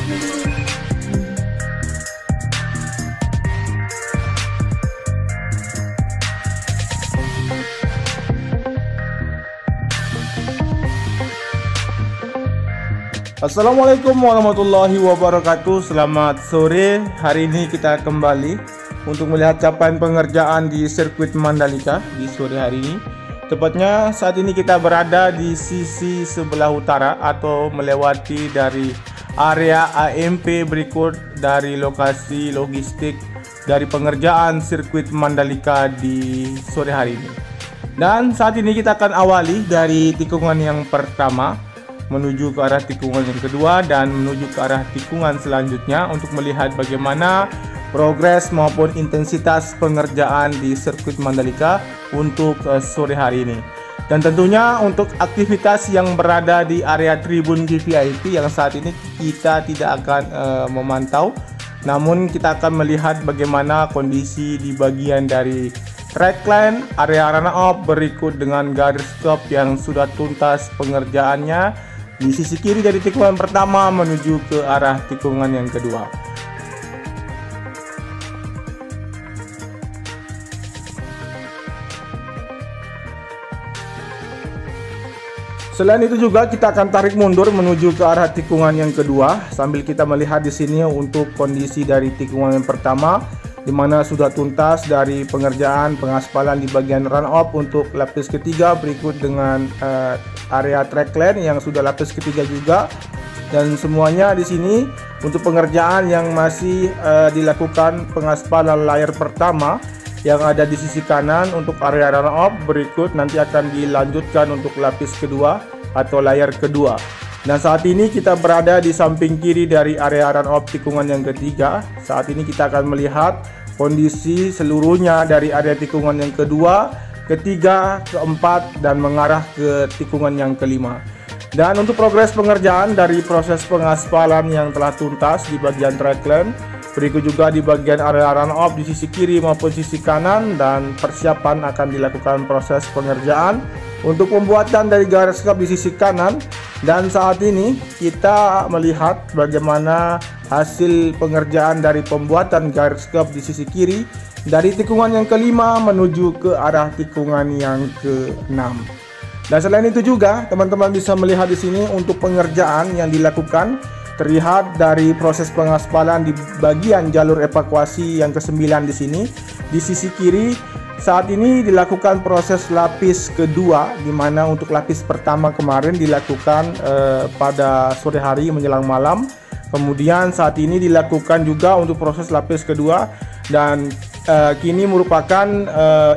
Assalamualaikum warahmatullahi wabarakatuh. Selamat sore. Hari ini kita kembali untuk melihat capaian pengerjaan di sirkuit Mandalika di sore hari ini. Tepatnya saat ini kita berada di sisi sebelah utara atau melewati dari area AMP berikut dari lokasi logistik dari pengerjaan sirkuit Mandalika di sore hari ini. Dan saat ini kita akan awali dari tikungan yang pertama menuju ke arah tikungan yang kedua dan menuju ke arah tikungan selanjutnya untuk melihat bagaimana progres maupun intensitas pengerjaan di sirkuit Mandalika untuk sore hari ini. Dan tentunya untuk aktivitas yang berada di area tribun VVIP yang saat ini kita tidak akan memantau, namun kita akan melihat bagaimana kondisi di bagian dari trackline, area run-up berikut dengan garis stop yang sudah tuntas pengerjaannya di sisi kiri dari tikungan pertama menuju ke arah tikungan yang kedua. Selain itu juga kita akan tarik mundur menuju ke arah tikungan yang kedua sambil kita melihat di sini untuk kondisi dari tikungan yang pertama di mana sudah tuntas dari pengerjaan pengaspalan di bagian run up untuk lapis ketiga berikut dengan area trackline yang sudah lapis ketiga juga, dan semuanya di sini untuk pengerjaan yang masih dilakukan pengaspalan layer pertama yang ada di sisi kanan untuk area run up berikut nanti akan dilanjutkan untuk lapis kedua atau layer kedua. Dan saat ini kita berada di samping kiri dari area run up tikungan yang ketiga. Saat ini kita akan melihat kondisi seluruhnya dari area tikungan yang kedua, ketiga, keempat, dan mengarah ke tikungan yang kelima. Dan untuk progres pengerjaan dari proses pengaspalan yang telah tuntas di bagian trackline, berikut juga di bagian area run up di sisi kiri maupun sisi kanan, dan persiapan akan dilakukan proses pengerjaan untuk pembuatan dari garis stop di sisi kanan. Dan saat ini kita melihat bagaimana hasil pengerjaan dari pembuatan garis stop di sisi kiri dari tikungan yang kelima menuju ke arah tikungan yang keenam. Dan selain itu juga teman-teman bisa melihat di sini untuk pengerjaan yang dilakukan terlihat dari proses pengaspalan di bagian jalur evakuasi yang ke-9 di sini. Di sisi kiri saat ini dilakukan proses lapis kedua, di mana untuk lapis pertama kemarin dilakukan pada sore hari menjelang malam. Kemudian saat ini dilakukan juga untuk proses lapis kedua, dan kini merupakan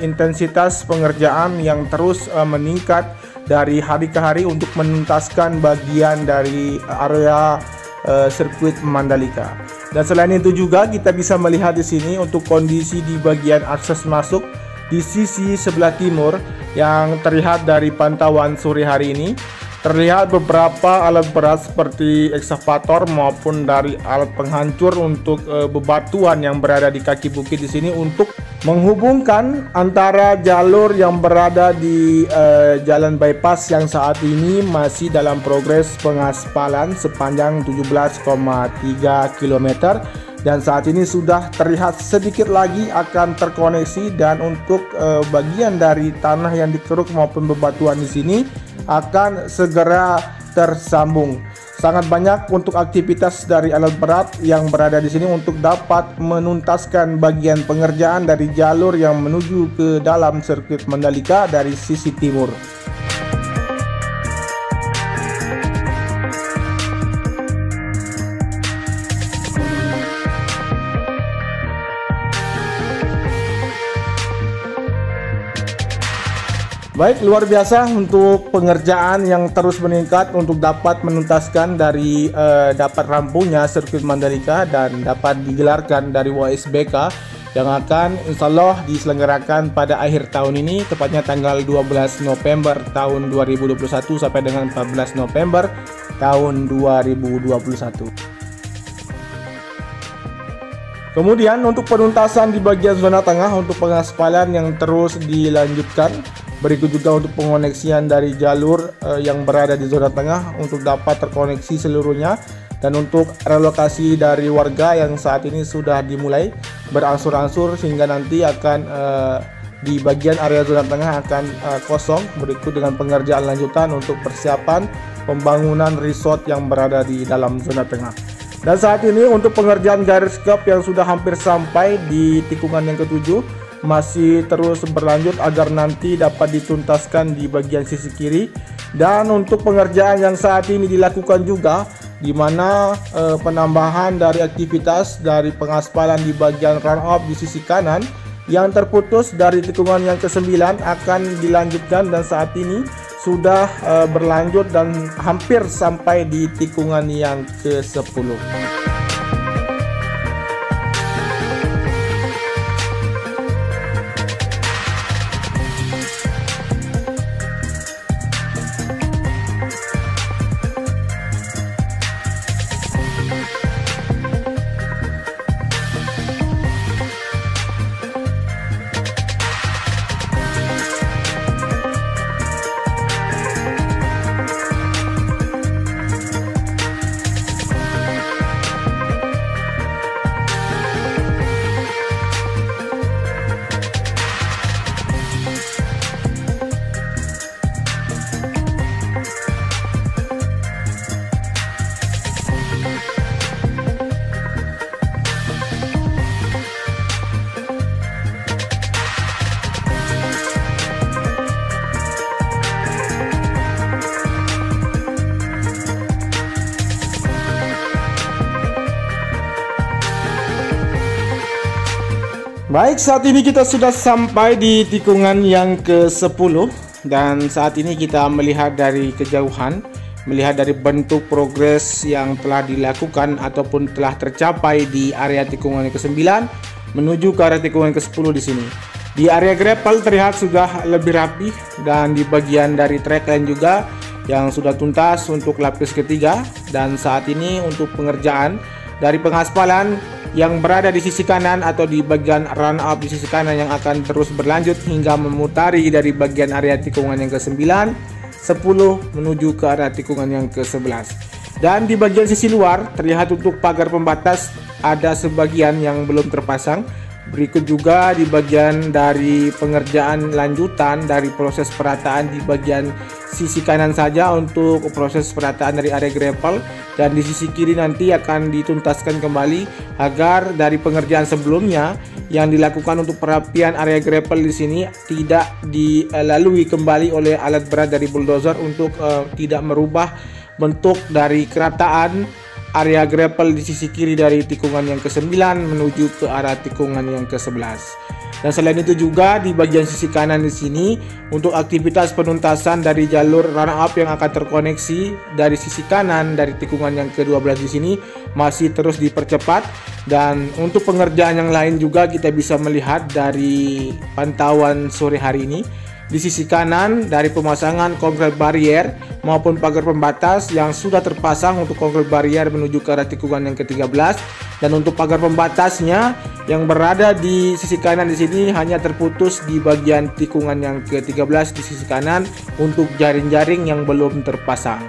intensitas pengerjaan yang terus meningkat dari hari ke hari untuk menuntaskan bagian dari area sirkuit Mandalika. Dan selain itu juga kita bisa melihat di sini untuk kondisi di bagian akses masuk di sisi sebelah timur yang terlihat dari pantauan sore hari ini. Terlihat beberapa alat berat seperti ekskavator maupun dari alat penghancur untuk bebatuan yang berada di kaki bukit di sini untuk menghubungkan antara jalur yang berada di jalan bypass yang saat ini masih dalam progres pengaspalan sepanjang 17,3 km, dan saat ini sudah terlihat sedikit lagi akan terkoneksi, dan untuk bagian dari tanah yang dikeruk maupun bebatuan di sini akan segera tersambung. Sangat banyak untuk aktivitas dari alat berat yang berada di sini untuk dapat menuntaskan bagian pengerjaan dari jalur yang menuju ke dalam sirkuit Mandalika dari sisi timur. Baik, luar biasa untuk pengerjaan yang terus meningkat untuk dapat menuntaskan dari dapat rampungnya sirkuit Mandalika dan dapat digelarkan dari WSBK yang akan insya Allah diselenggarakan pada akhir tahun ini, tepatnya tanggal 12 November tahun 2021 sampai dengan 14 November tahun 2021. Kemudian untuk penuntasan di bagian zona tengah untuk pengaspalan yang terus dilanjutkan. Berikut juga untuk pengoneksian dari jalur yang berada di zona tengah untuk dapat terkoneksi seluruhnya Dan untuk relokasi dari warga yang saat ini sudah dimulai berangsur-angsur sehingga nanti akan di bagian area zona tengah akan kosong, berikut dengan pengerjaan lanjutan untuk persiapan pembangunan resort yang berada di dalam zona tengah. Dan saat ini untuk pengerjaan garis kap yang sudah hampir sampai di tikungan yang ke-7 masih terus berlanjut agar nanti dapat dituntaskan di bagian sisi kiri. Dan untuk pengerjaan yang saat ini dilakukan juga, di mana penambahan dari aktivitas dari pengaspalan di bagian runoff di sisi kanan yang terputus dari tikungan yang ke-9 akan dilanjutkan, dan saat ini sudah berlanjut dan hampir sampai di tikungan yang ke-10. Baik, saat ini kita sudah sampai di tikungan yang ke-10 dan saat ini kita melihat dari kejauhan, melihat dari bentuk progres yang telah dilakukan ataupun telah tercapai di area tikungan yang ke-9 menuju ke arah tikungan ke-10 di sini. Di area gravel terlihat sudah lebih rapi dan di bagian dari track line juga yang sudah tuntas untuk lapis ketiga, dan saat ini untuk pengerjaan dari pengaspalan yang berada di sisi kanan atau di bagian run up di sisi kanan yang akan terus berlanjut hingga memutari dari bagian area tikungan yang ke-9, 10 menuju ke arah tikungan yang ke-11. Dan di bagian sisi luar terlihat untuk pagar pembatas ada sebagian yang belum terpasang. Berikut juga di bagian dari pengerjaan lanjutan dari proses perataan di bagian sisi kanan saja untuk proses perataan dari area gravel, dan di sisi kiri nanti akan dituntaskan kembali agar dari pengerjaan sebelumnya yang dilakukan untuk perapian area gravel di sini tidak dilalui kembali oleh alat berat dari bulldozer untuk tidak merubah bentuk dari kerataan area gravel di sisi kiri dari tikungan yang ke-9 menuju ke arah tikungan yang ke-11. Dan selain itu juga di bagian sisi kanan di sini untuk aktivitas penuntasan dari jalur run up yang akan terkoneksi dari sisi kanan dari tikungan yang ke-12 di sini masih terus dipercepat. Dan untuk pengerjaan yang lain juga kita bisa melihat dari pantauan sore hari ini. Di sisi kanan dari pemasangan konkret barrier maupun pagar pembatas yang sudah terpasang untuk konkret barrier menuju ke arah tikungan yang ke-13, dan untuk pagar pembatasnya yang berada di sisi kanan di sini hanya terputus di bagian tikungan yang ke-13 di sisi kanan untuk jaring-jaring yang belum terpasang.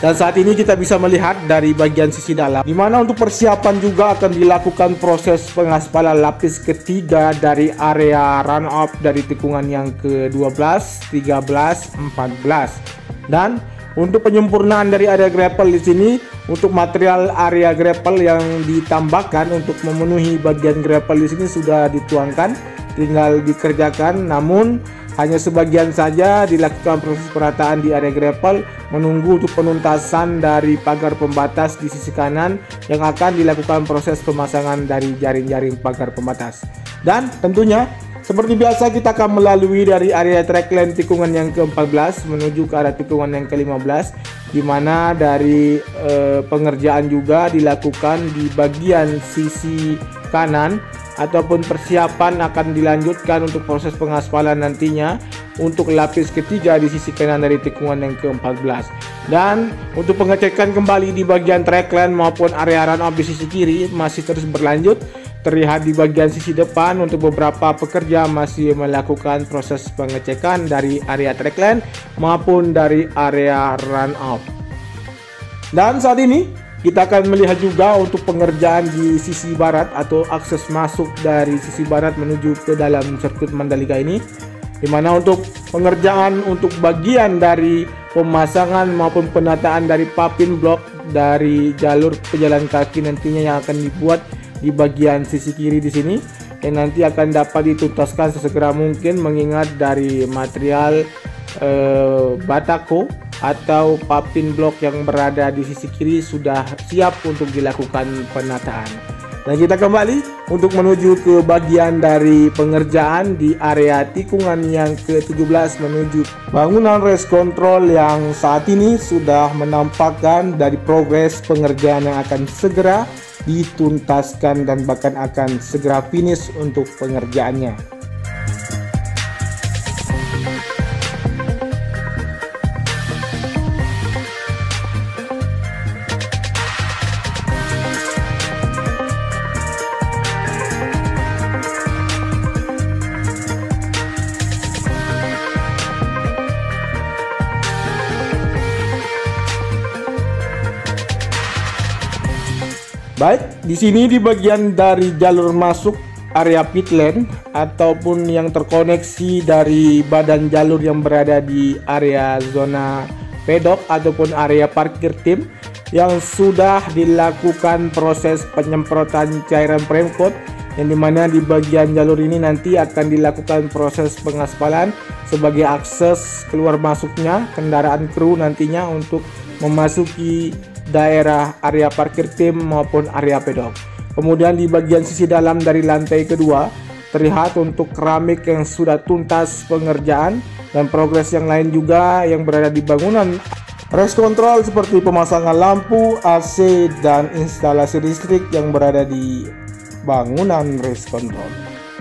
Dan saat ini kita bisa melihat dari bagian sisi dalam, di mana untuk persiapan juga akan dilakukan proses pengaspalan lapis ketiga dari area run up dari tikungan yang ke-12, 13, 14. Dan untuk penyempurnaan dari area gravel di sini, untuk material area gravel yang ditambahkan untuk memenuhi bagian gravel di sini sudah dituangkan, tinggal dikerjakan. Namun hanya sebagian saja dilakukan proses perataan di area gravel, menunggu untuk penuntasan dari pagar pembatas di sisi kanan yang akan dilakukan proses pemasangan dari jaring-jaring pagar pembatas. Dan tentunya seperti biasa kita akan melalui dari area trackline tikungan yang ke-14 menuju ke arah tikungan yang ke-15, di mana dari pengerjaan juga dilakukan di bagian sisi kanan ataupun persiapan akan dilanjutkan untuk proses pengaspalan nantinya untuk lapis ketiga di sisi kanan dari tikungan yang ke-14. Dan untuk pengecekan kembali di bagian trackline maupun area run up di sisi kiri masih terus berlanjut. Terlihat di bagian sisi depan untuk beberapa pekerja masih melakukan proses pengecekan dari area trackline maupun dari area run up. Dan saat ini Kita akan melihat juga untuk pengerjaan di sisi barat atau akses masuk dari sisi barat menuju ke dalam sirkuit Mandalika ini, di mana untuk pengerjaan untuk bagian dari pemasangan maupun penataan dari papin blok dari jalur pejalan kaki nantinya yang akan dibuat di bagian sisi kiri di sini, yang nanti akan dapat dituntaskan sesegera mungkin mengingat dari material batako atau papin blok yang berada di sisi kiri sudah siap untuk dilakukan penataan. Dan kita kembali untuk menuju ke bagian dari pengerjaan di area tikungan yang ke-17 menuju bangunan race control yang saat ini sudah menampakkan dari progres pengerjaan yang akan segera dituntaskan dan bahkan akan segera finish untuk pengerjaannya. Baik, di sini di bagian dari jalur masuk area pit lane ataupun yang terkoneksi dari badan jalur yang berada di area zona pedok ataupun area parkir tim yang sudah dilakukan proses penyemprotan cairan premcoat, yang dimana di bagian jalur ini nanti akan dilakukan proses pengaspalan sebagai akses keluar masuknya kendaraan kru nantinya untuk memasuki daerah area parkir tim maupun area pedok. Kemudian di bagian sisi dalam dari lantai kedua terlihat untuk keramik yang sudah tuntas pengerjaan dan progres yang lain juga yang berada di bangunan race control seperti pemasangan lampu, AC dan instalasi listrik yang berada di bangunan race control.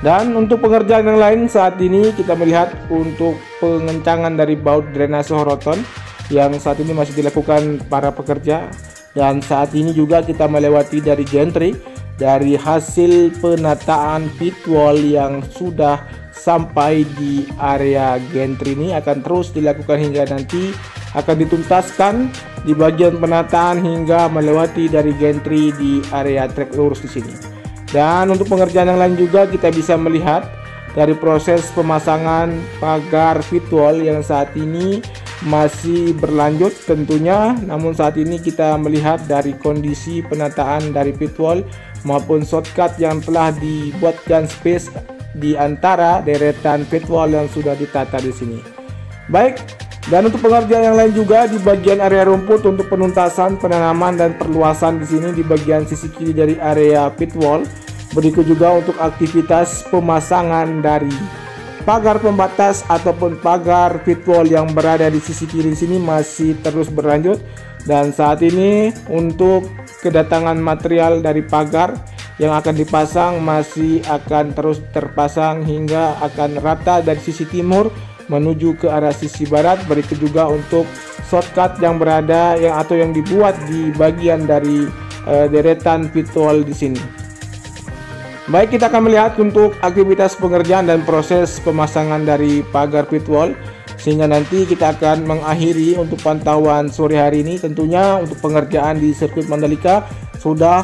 Dan untuk pengerjaan yang lain saat ini kita melihat untuk pengencangan dari baut drainase horoton yang saat ini masih dilakukan para pekerja, dan saat ini juga kita melewati dari gantry dari hasil penataan pit wall yang sudah sampai di area gantry ini akan terus dilakukan hingga nanti akan dituntaskan di bagian penataan hingga melewati dari gantry di area trek lurus di sini. Dan untuk pengerjaan yang lain juga kita bisa melihat dari proses pemasangan pagar pit wall yang saat ini masih berlanjut tentunya, namun saat ini kita melihat dari kondisi penataan dari pit wall maupun shortcut yang telah dibuatkan space di antara deretan pit wall yang sudah ditata di sini. Baik, dan untuk pengerjaan yang lain juga di bagian area rumput untuk penuntasan, penanaman dan perluasan di sini di bagian sisi kiri dari area pit wall. Berikut juga untuk aktivitas pemasangan dari pagar pembatas ataupun pagar pit wall yang berada di sisi kiri sini masih terus berlanjut, dan saat ini untuk kedatangan material dari pagar yang akan dipasang masih akan terus terpasang hingga akan rata dari sisi timur menuju ke arah sisi barat. Berikut juga untuk shortcut yang berada atau yang dibuat di bagian dari deretan pit wall di sini. Baik, kita akan melihat untuk aktivitas pengerjaan dan proses pemasangan dari pagar pit wall, sehingga nanti kita akan mengakhiri untuk pantauan sore hari ini. Tentunya untuk pengerjaan di sirkuit Mandalika sudah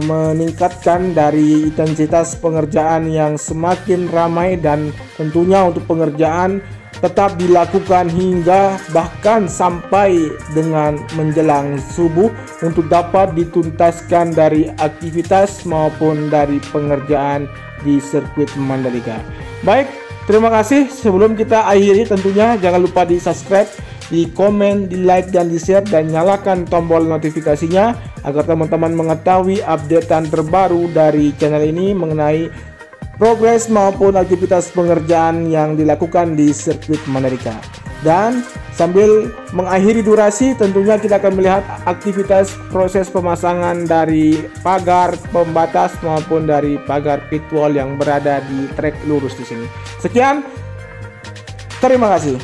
meningkatkan dari intensitas pengerjaan yang semakin ramai, dan tentunya untuk pengerjaan tetap dilakukan hingga bahkan sampai dengan menjelang subuh untuk dapat dituntaskan dari aktivitas maupun dari pengerjaan di sirkuit Mandalika. Baik, terima kasih. Sebelum kita akhiri tentunya jangan lupa di subscribe, di komen, di like dan di share, dan nyalakan tombol notifikasinya agar teman-teman mengetahui updatean terbaru dari channel ini mengenai progres maupun aktivitas pengerjaan yang dilakukan di sirkuit Mandalika. Dan sambil mengakhiri durasi tentunya kita akan melihat aktivitas proses pemasangan dari pagar pembatas maupun dari pagar pit wall yang berada di trek lurus di sini. Sekian, terima kasih.